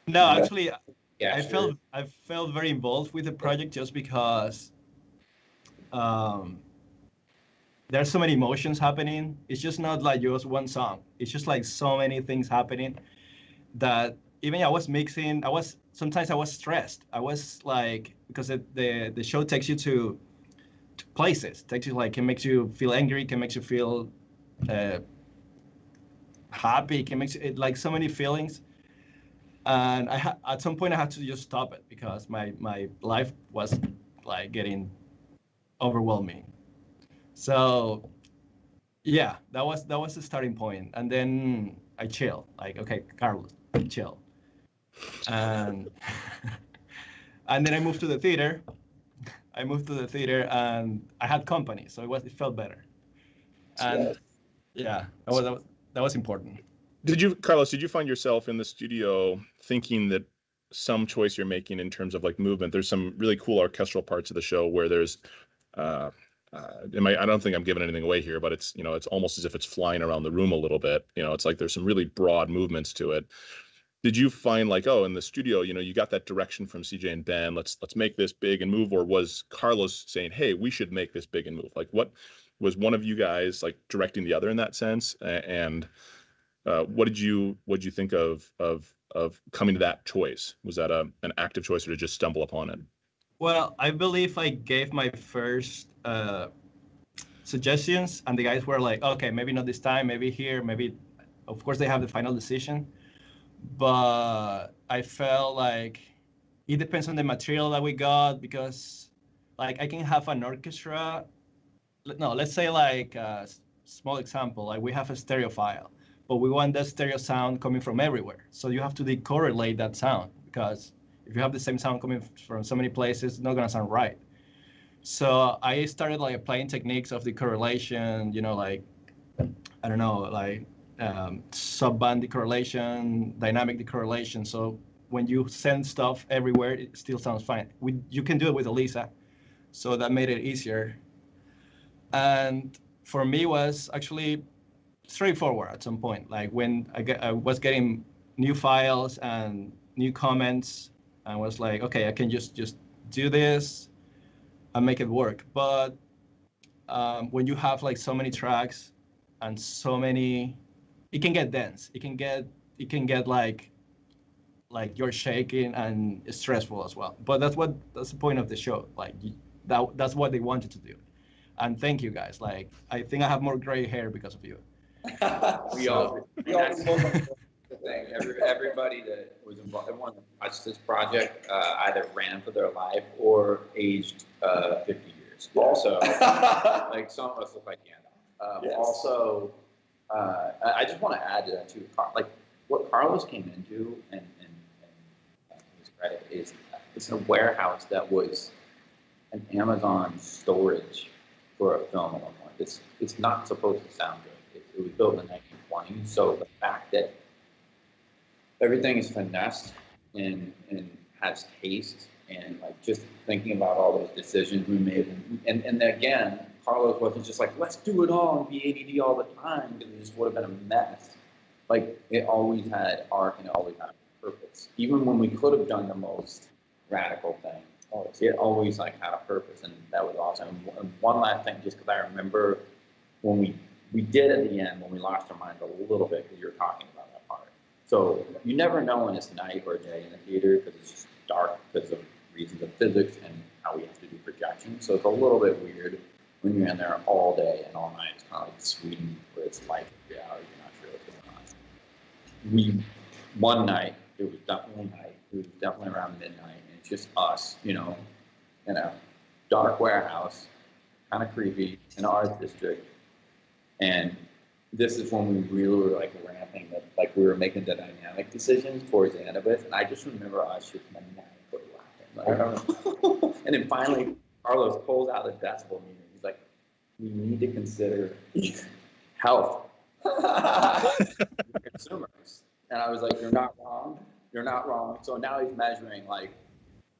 No, actually, Yeah, I sure. felt very involved with the project just because there's so many emotions happening. It's just not like just one song. It's just like so many things happening that even I was mixing. Sometimes I was stressed. I was like, because the show takes you to places. Takes you like, can make you feel angry, can make you feel happy, can make it like so many feelings. And at some point I had to just stop it because my life was like getting overwhelming. So yeah, that was the starting point. And then I chill, like, okay, Carlos, chill. And and then I moved to the theater. And I had company, so it felt better. And yeah, that was important. Carlos, did you find yourself in the studio thinking that some choice you're making in terms of like movement, there's some really cool orchestral parts of the show where there's, I don't think I'm giving anything away here, but it's, it's almost as if it's flying around the room a little bit. It's like there's some really broad movements to it. Did you find like, oh, in the studio, you got that direction from CJ and Ben, let's make this big and move, or was Carlos saying, hey, we should make this big and move? Like, what was one of you guys like directing the other in that sense? And what did you think of coming to that choice? Was that an active choice, or to just stumble upon it? Well, I believe I gave my first suggestions, and the guys were like, okay, maybe not this time, maybe here, maybe. Of course, they have the final decision, but I felt like it depends on the material that we got, because like I can have an orchestra. No, let's say like a small example, like we have a stereo file, but we want that stereo sound coming from everywhere. So you have to decorrelate that sound, because if you have the same sound coming from so many places, it's not gonna sound right. So I started like applying techniques of decorrelation, like, I don't know, like sub-band decorrelation, dynamic decorrelation. So when you send stuff everywhere, it still sounds fine. You can do it with L-ISA, so that made it easier. And for me was actually straightforward at some point. Like when I was getting new files and new comments, I was like, okay, I can just do this and make it work. But when you have like so many tracks and so many, it can get dense. It can get like you're shaking and it's stressful as well. But that's the point of the show. Like that's what they wanted to do. And thank you guys. Like I think I have more gray hair because of you. We all the thing. Everybody that was involved, everyone that watched this project either ran for their life or aged 50 years. Also, like some of us look like Gandalf. Yes. Also, I just want to add to that too. Like what Carlos came into, and his credit is, it's a warehouse that was an Amazon storage for a film at one point. It's not supposed to sound good. It was built in the 1920s, so the fact that everything is finessed and has taste, and like just thinking about all those decisions we made, and again, Carlos wasn't just like, let's do it all and be ADD all the time, because it just would have been a mess. Like it always had art and it always had purpose. Even when we could have done the most radical thing, it always like had a purpose, and that was awesome. And one last thing, just because I remember when we did at the end, when we lost our minds a little bit, because you were talking about that part. So you never know when it's night or day in the theater, because it's just dark because of reasons of physics and how we have to do projection. So it's a little bit weird when you're in there all day and all night. It's kind of like Sweden, where it's light and reality. You're not sure what's going on. One night, it was definitely night. It was definitely around midnight, and it's just us, in a dark warehouse, kind of creepy, in an art district. And this is when we really were like ramping up, like we were making the dynamic decisions towards the end of it. And I just remember us just maniacally laughing. I don't know. And then finally, Carlos pulls out the decibel meter. He's like, we need to consider health. Consumers. And I was like, you're not wrong. You're not wrong. So now he's measuring, like,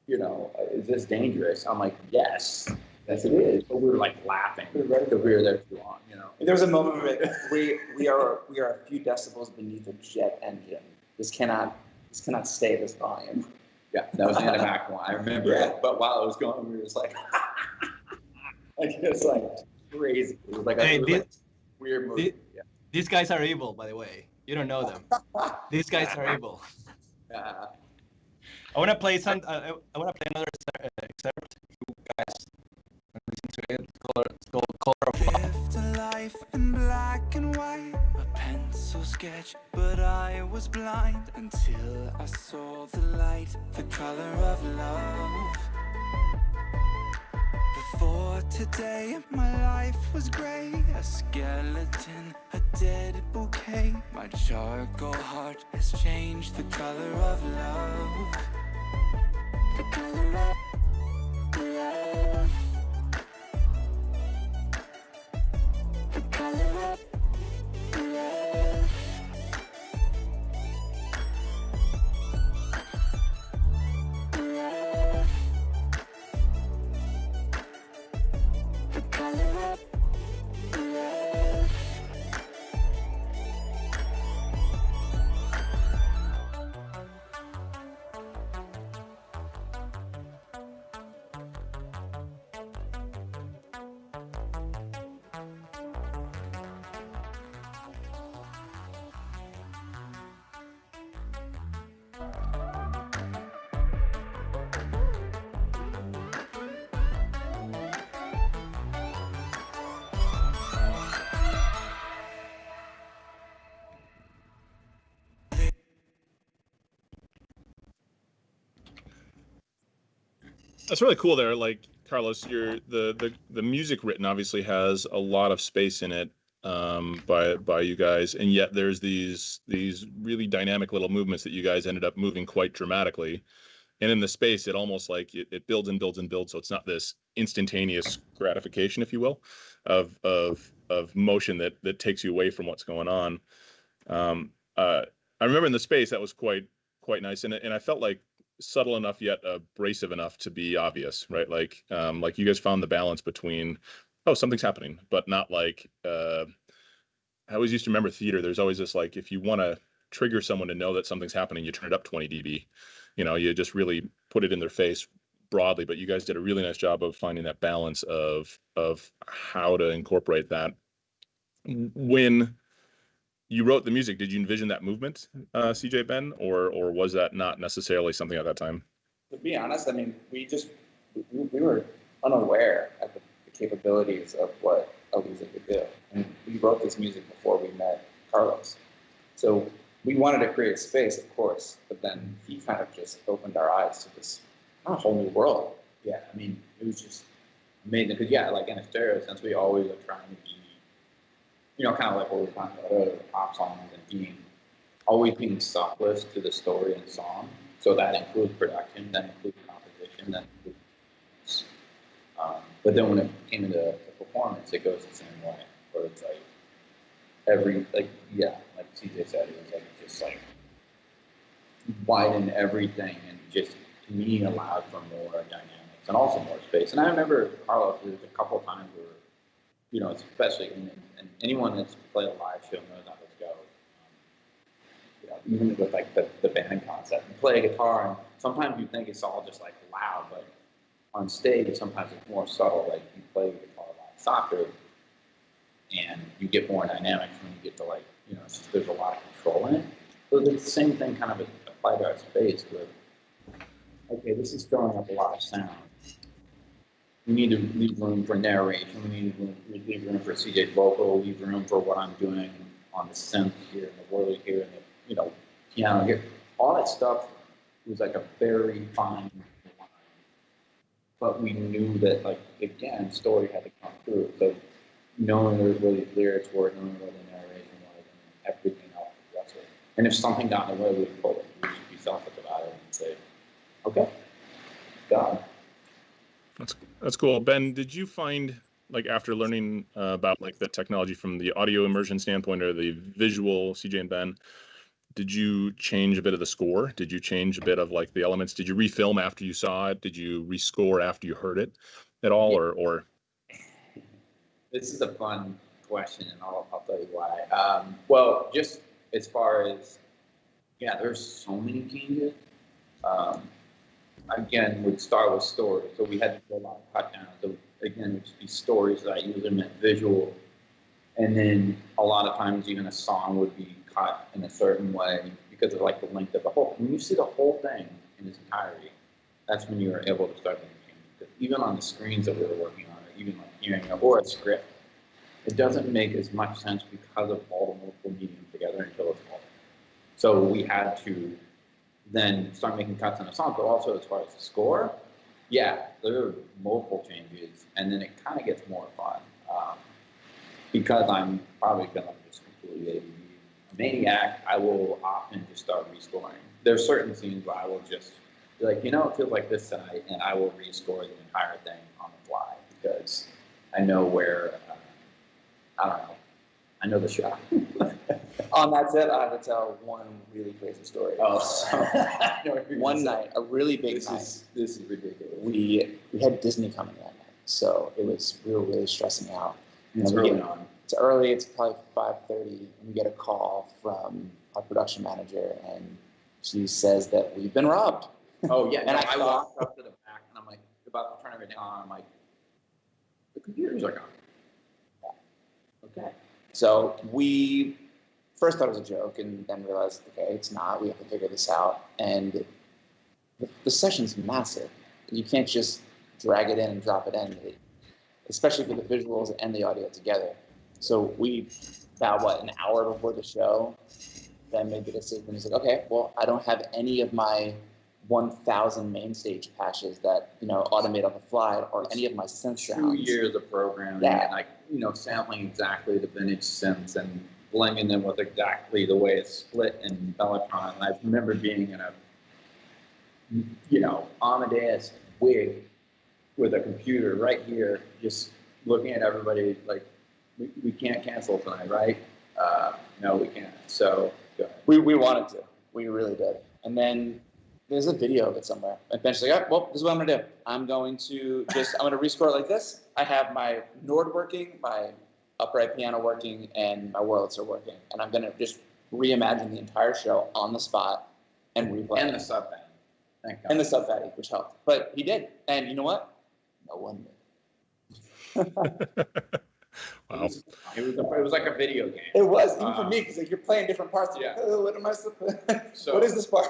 is this dangerous? I'm like, yes. Yes, it is. But we were like laughing because we were there too long, There was a moment where we are a few decibels beneath a jet engine. This cannot stay this volume. Yeah, that was the end of Act 1. I remember it. But while it was going, we were just like, it's like crazy. It was like a weird movie. Yeah. These guys are evil, by the way. You don't know them. These guys are evil. I want to play I want to play another excerpt. You guys listen to it. It's called Color of Love. Lived a life in black and white, a pencil sketch, but I was blind until I saw the light, the color of love. Before today, my life was gray, a skeleton, a dead bouquet. My charcoal heart has changed the color of love. The color of love. The color of love. The color of love. That's really cool there. Like, Carlos, the music written obviously has a lot of space in it by you guys, and yet there's these really dynamic little movements that you guys ended up moving quite dramatically. And in the space, it almost like it builds and builds and builds. So it's not this instantaneous gratification, if you will, of motion that takes you away from what's going on. I remember in the space that was quite nice, and I felt like subtle enough yet abrasive enough to be obvious, right? Like you guys found the balance between, oh, something's happening, but not like I always used to remember theater. There's always this, like, if you want to trigger someone to know that something's happening, you turn it up 20 dB. You just really put it in their face broadly. But you guys did a really nice job of finding that balance of how to incorporate that. When you wrote the music, did you envision that movement, CJ, Ben, or was that not necessarily something at that time? To be honest, I mean, we were unaware of the capabilities of what L-ISA could do. And we wrote this music before we met Carlos. So we wanted to create space, of course, but then he kind of just opened our eyes to this whole new world. Yeah, I mean, it was just amazing. Because, yeah, like in a stereo sense, we always are trying to be, kind of like what we were talking about earlier, pop songs and always being selfless to the story and song. So that includes production, that includes composition, that includes. But then when it came into the performance, it goes the same way, where it's like like CJ said, it was like just like widen everything and just, to me, allowed for more dynamics and also more space. And I remember Carlos, there was a couple of times where, especially, and anyone that's played a live show knows how this goes. Even with like the band concept, you play a guitar, and sometimes you think it's all just like loud, but on stage, sometimes it's more subtle. Like you play the guitar a lot softer, and you get more dynamics when you get to like, there's a lot of control in it. So it's the same thing kind of applied to our space where, okay, this is throwing up a lot of sound. We need to leave room for narration. We need to leave room for CJ's vocal, leave room for what I'm doing on the synth here, and the whirly here, and the piano here. All that stuff was like a very fine line. But we knew that, like, again, story had to come through. So knowing where the lyrics were, knowing where the narration was, and everything else was lesser. And if something got in the way, we'd pull it. We should be selfish about it and say, okay. job. That's cool. Ben, did you find, like, after learning about like the technology from the audio immersion standpoint or the visual, CJ and Ben, did you change a bit of the score? Did you change a bit of like the elements? Did you refilm after you saw it? Did you rescore after you heard it at all? Yeah. Or This is a fun question, and I'll tell you why. Well, just as far as, yeah, there's so many changes. Again, would start with stories. So we had to do a lot of cut downs. So again, it would just be stories that I usually meant visual. And then a lot of times even a song would be cut in a certain way because of like the length of the whole. When you see the whole thing in its entirety, that's when you are able to start making changes. Because even on the screens that we were working on, or even like hearing it, or a script, it doesn't make as much sense because of all the multiple mediums together until it's all. So we had to then start making cuts on the song, but also as far as the score, yeah, there are multiple changes, and then it kind of gets more fun because I'm probably gonna just completely a maniac. I will often just start rescoring. There's certain scenes where I will just be like, you know, it feels like this tonight, and I will rescore the entire thing on the fly because I know where. I don't know. I know the shot. On that set, I have to tell one really crazy story. Oh, so one night, a really big night. This is ridiculous. We had Disney coming that night, so we were really stressing out. It's early on. It's early. It's probably 5:30, and we get a call from our production manager, and she says that we've been robbed. Oh yeah, and I walked up to the back, and I'm like about to turn everything on. I'm like, the computers are gone. Okay. So we first thought it was a joke, and then realized, okay, it's not. We have to figure this out. And the session's massive. You can't just drag it in and drop it in, especially for the visuals and the audio together. So we, about an hour before the show, then made the decision. He's like, okay, well, I don't have any of my 1,000 main stage patches that automate on the fly, or any of my synth sounds. 2 years of programming, and like sampling exactly the vintage synths and blending them with exactly the way it's split in Bellatron. And I remember being in a Amadeus wig with a computer right here, just looking at everybody like, we can't cancel tonight, right? No, we can't. So we wanted to. We really did. And then there's a video of it somewhere. And Ben's like, oh, well, this is what I'm gonna do. I'm gonna rescore it like this. I have my Nord working, my upright piano working, and my Wurlitzer working. And I'm gonna just reimagine the entire show on the spot and replay. And the sub fatty. And the sub fatty, which helped. But he did. And you know what? No one did. Wow. It was like a video game. It was, even for me, because you're playing different parts. Yeah. Like, oh, what am I supposed to what is this part?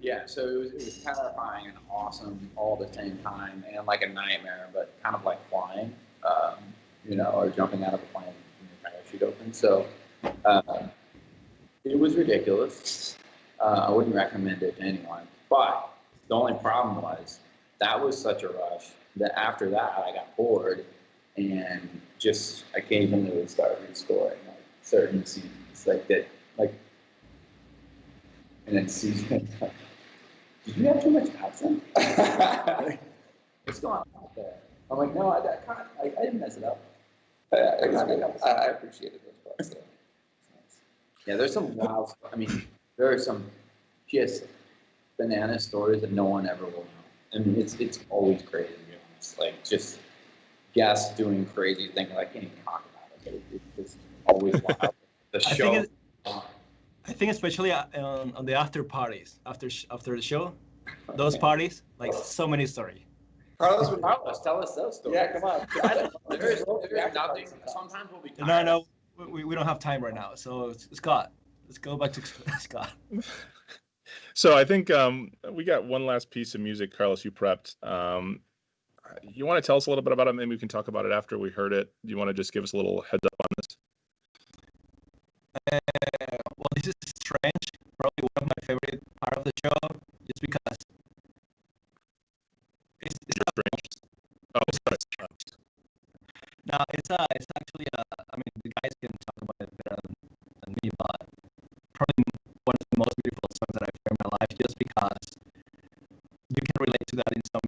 Yeah, so it was terrifying and awesome all at the same time, and like a nightmare, but kind of like flying, or jumping out of a plane when your parachute opens. So it was ridiculous. I wouldn't recommend it to anyone. But the only problem was that was such a rush that after that I got bored and just occasionally would start rescoring like certain scenes like that, and then CJ, did you have too much accent? What's going on out there? I'm like, no, I didn't mess it up. I appreciated those parts. Though. Yeah, there's some wild. I mean, there are some just banana stories that no one ever will know. I mean, it's always crazy to be honest. Like just guests doing crazy things. I can't even talk about it. It's always wild. The show. I think especially on the after parties, after the show, those parties, like so many stories. Carlos, tell us those stories. Yeah, come on. There's nothing. Sometimes we'll be tired. No, we don't have time right now. So Scott, let's go back to Scott. So I think we got one last piece of music, Carlos, you prepped. You want to tell us a little bit about it? Maybe we can talk about it after we heard it. Do you want to just give us a little heads up on this? Well, this is strange. Probably one of my favorite part of the show, just because it's strange. Oh, sorry. No, it's actually I mean, the guys can talk about it better than me, but probably one of the most beautiful songs that I've heard in my life, just because you can relate to that in some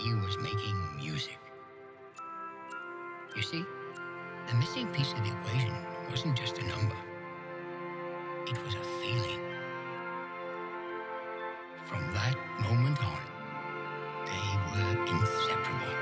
he was making music. You see, the missing piece of the equation wasn't just a number. It was a feeling. From that moment on, they were inseparable.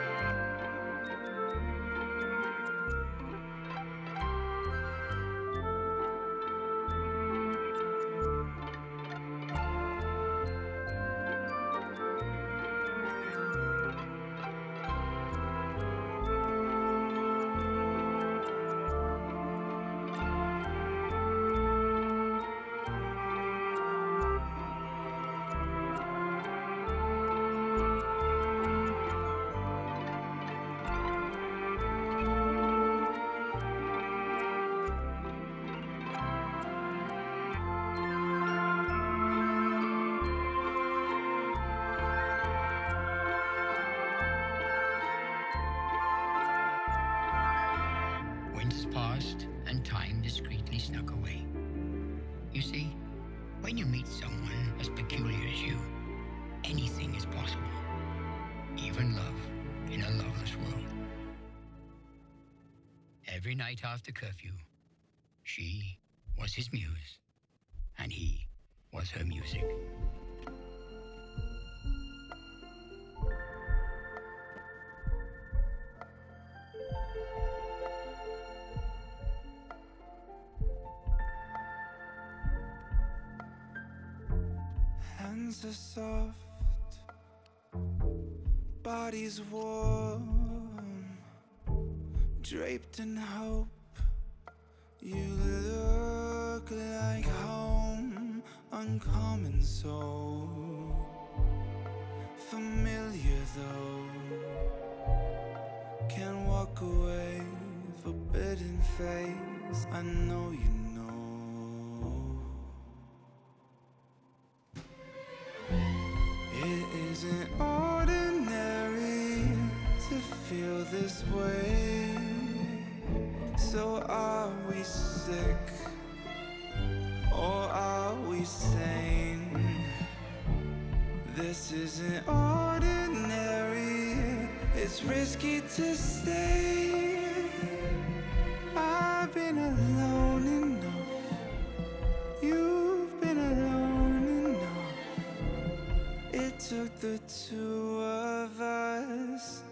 Winters passed and time discreetly snuck away. You see, when you meet someone as peculiar as you, anything is possible. Even love in a loveless world. Every night after curfew, she was his muse, and he was her music. Hands are soft, bodies warm, draped in hope. You look like home, uncommon so familiar though. Can't walk away, forbidden face. I know you know. It isn't ordinary to feel this way. So are we sick, or are we sane? This isn't ordinary, it's risky to stay. I've been alone enough, you've been alone enough. It took the two of us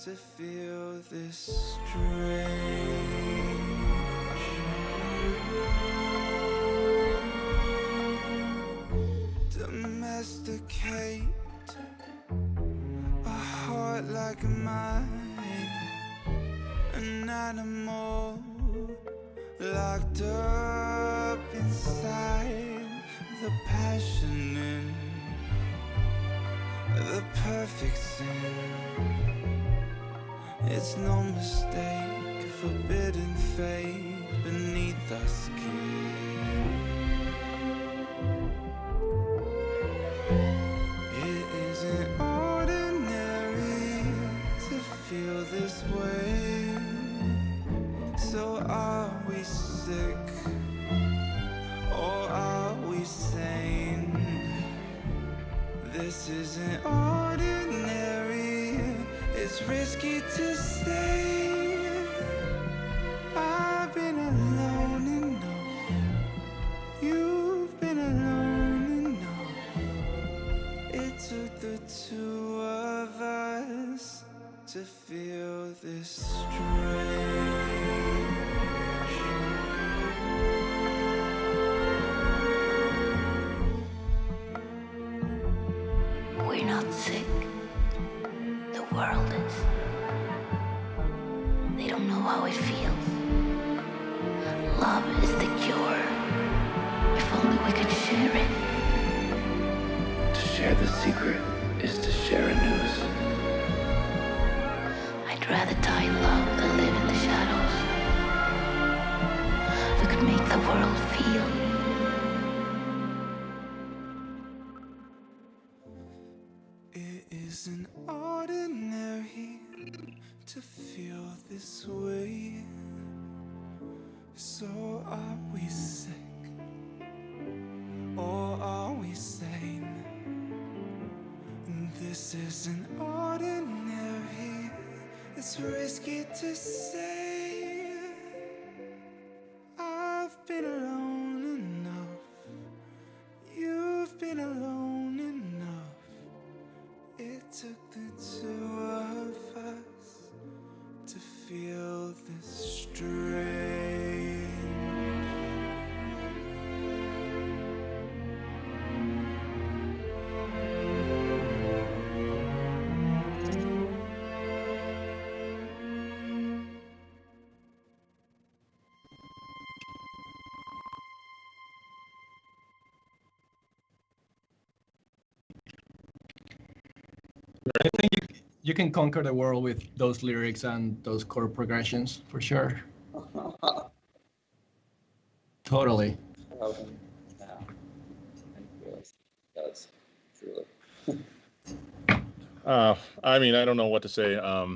to feel this strange. Domesticate a heart like mine, an animal locked up inside the passion in the perfect sin. It's no mistake, forbidden fate beneath our skin. It isn't ordinary to feel this way. So are we sick, or are we sane? This isn't ordinary, it's risky to stay. I've been alone enough, you've been alone enough. It took the two of us to feel this strange. We're not sick. The world is. They don't know how it feels. Love is the cure. If only we could share it. To share the secret is to share a news. I'd rather die in love than live in the shadows. We could make the world feel. It isn't ordinary to feel this way. So are we sick, or are we sane? This this isn't ordinary. It's risky to say I've been alone enough. You've been alone enough. It took the two of us to feel this strain. I think you can conquer the world with those lyrics and those chord progressions for sure. Totally. No, it does, truly. I mean, I don't know what to say. I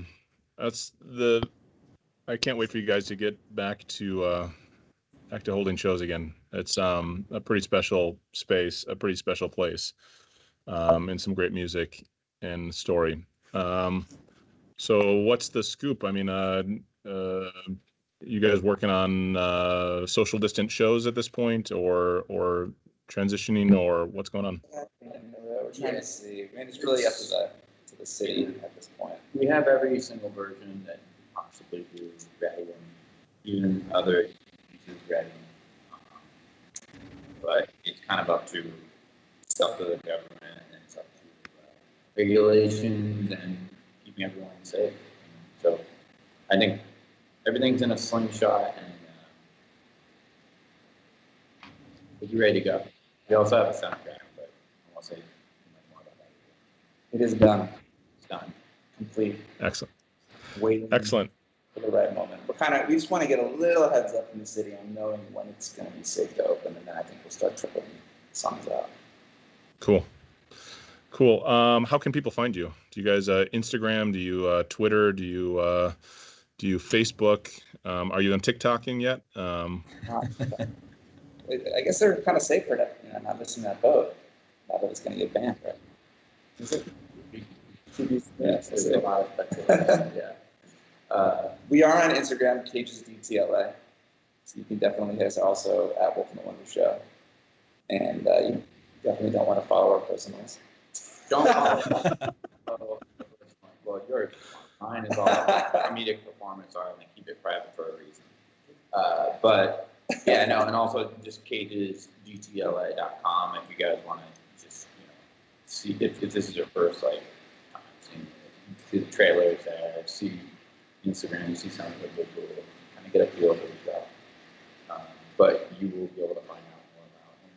can't wait for you guys to get back to holding shows again. It's a pretty special space, a pretty special place, and some great music and story. So what's the scoop? I mean, you guys working on social distance shows at this point, or transitioning, or what's going on? We're trying to see. I mean, it's really up to the city at this point. We have every single version that possibly do ready, and even other pieces ready. But it's kind of up to the government, and it's up to regulations and keeping everyone safe. So I think everything's in a slingshot, and we're ready to go. We also have a soundtrack, but I won't say much more about that. It is done. It's done. Complete. Excellent. Waiting Excellent. for the right moment. We just want to get a little heads up in the city on knowing when it's going to be safe to open, and then I think we'll start trickling songs out. Cool. How can people find you? Do you guys Instagram? Do you Twitter? Do you Facebook? Are you on TikToking yet? I guess they're kind of safer to not missing that boat. Now that it's going to get banned, right? Is it? Yeah, There's a lot of speculation. Yeah. We are on Instagram, Cages DTLA. So you can definitely hit us also at Wolf and the Wondershow. And you definitely don't want to follow our personals. Don't follow. Well, yours. Mine is all comedic performance art, and I keep it private for a reason. But yeah, no, and also just cagesgtla.com if you guys want to just see if this is your first time seeing see the trailers there, see Instagram, you see some of the visual, kind of get a feel for the show. But you will be able to find out more about when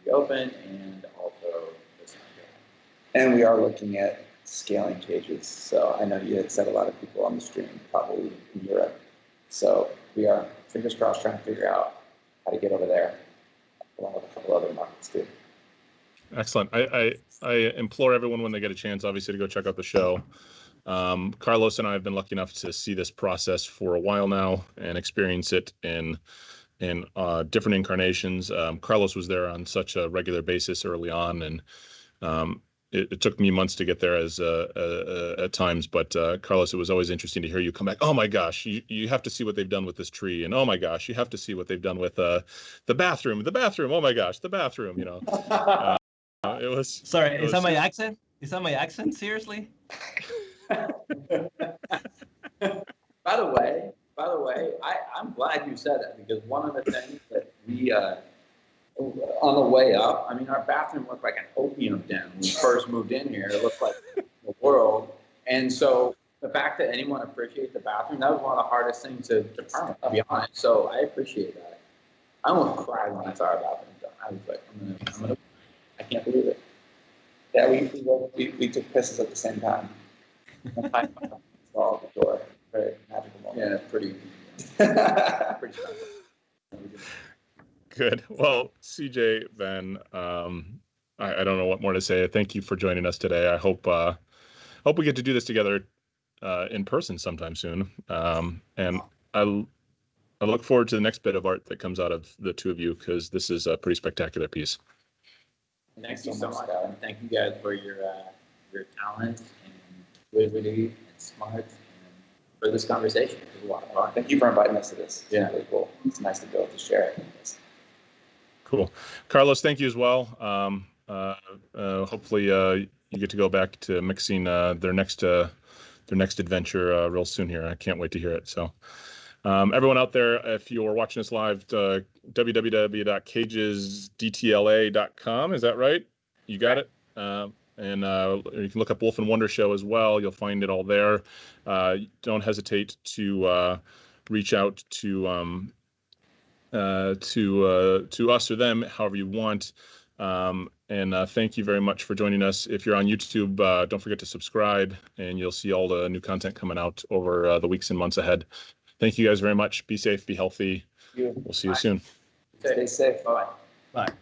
we open, and also the soundtrack. And we are looking at scaling Cages. So I know you had said a lot of people on the stream, probably in Europe. So we are, fingers crossed, trying to figure out how to get over there, along with a couple other markets too. Excellent. I implore everyone when they get a chance, obviously, to go check out the show. Carlos and I have been lucky enough to see this process for a while now and experience it in different incarnations. Carlos was there on such a regular basis early on, and it took me months to get there at times. But Carlos, it was always interesting to hear you come back. Oh my gosh, you have to see what they've done with this tree, and oh my gosh, you have to see what they've done with the bathroom. Oh my gosh, the bathroom. It was. Sorry, is that my accent? Is that my accent? Seriously? By the way, I'm glad you said that, because one of the things that we, on the way up, I mean, our bathroom looked like an opium den when we first moved in here. It looked like the world. And so the fact that anyone appreciates the bathroom, that was one of the hardest things to earn, to be honest. So I appreciate that. I almost cried when I saw our bathroom done. I was like, I can't believe it. Yeah, we took pisses at the same time. Installed the door. Very magical moment. Yeah, pretty special. Good. Well, CJ, Ben, I don't know what more to say. Thank you for joining us today. I hope we get to do this together in person sometime soon. And I look forward to the next bit of art that comes out of the two of you, because this is a pretty spectacular piece. Thank you so much, and thank you guys for your your talent and fluidity and smart and for this conversation. It was a lot of fun. Thank you for inviting us to this. It's Yeah. really cool. It's nice to be able to share it. Cool. Carlos, thank you as well. Hopefully you get to go back to mixing their next adventure real soon here. I can't wait to hear it. So everyone out there, if you're watching this live, www.cagesdtla.com. Is that right? You got it? And you can look up Wolf and Wondershow as well. You'll find it all there. Don't hesitate to reach out to us or them, however you want. And thank you very much for joining us. If you're on YouTube, don't forget to subscribe, and you'll see all the new content coming out over the weeks and months ahead. Thank you guys very much. Be safe, be healthy. We'll see you soon. Stay safe. Bye. Bye.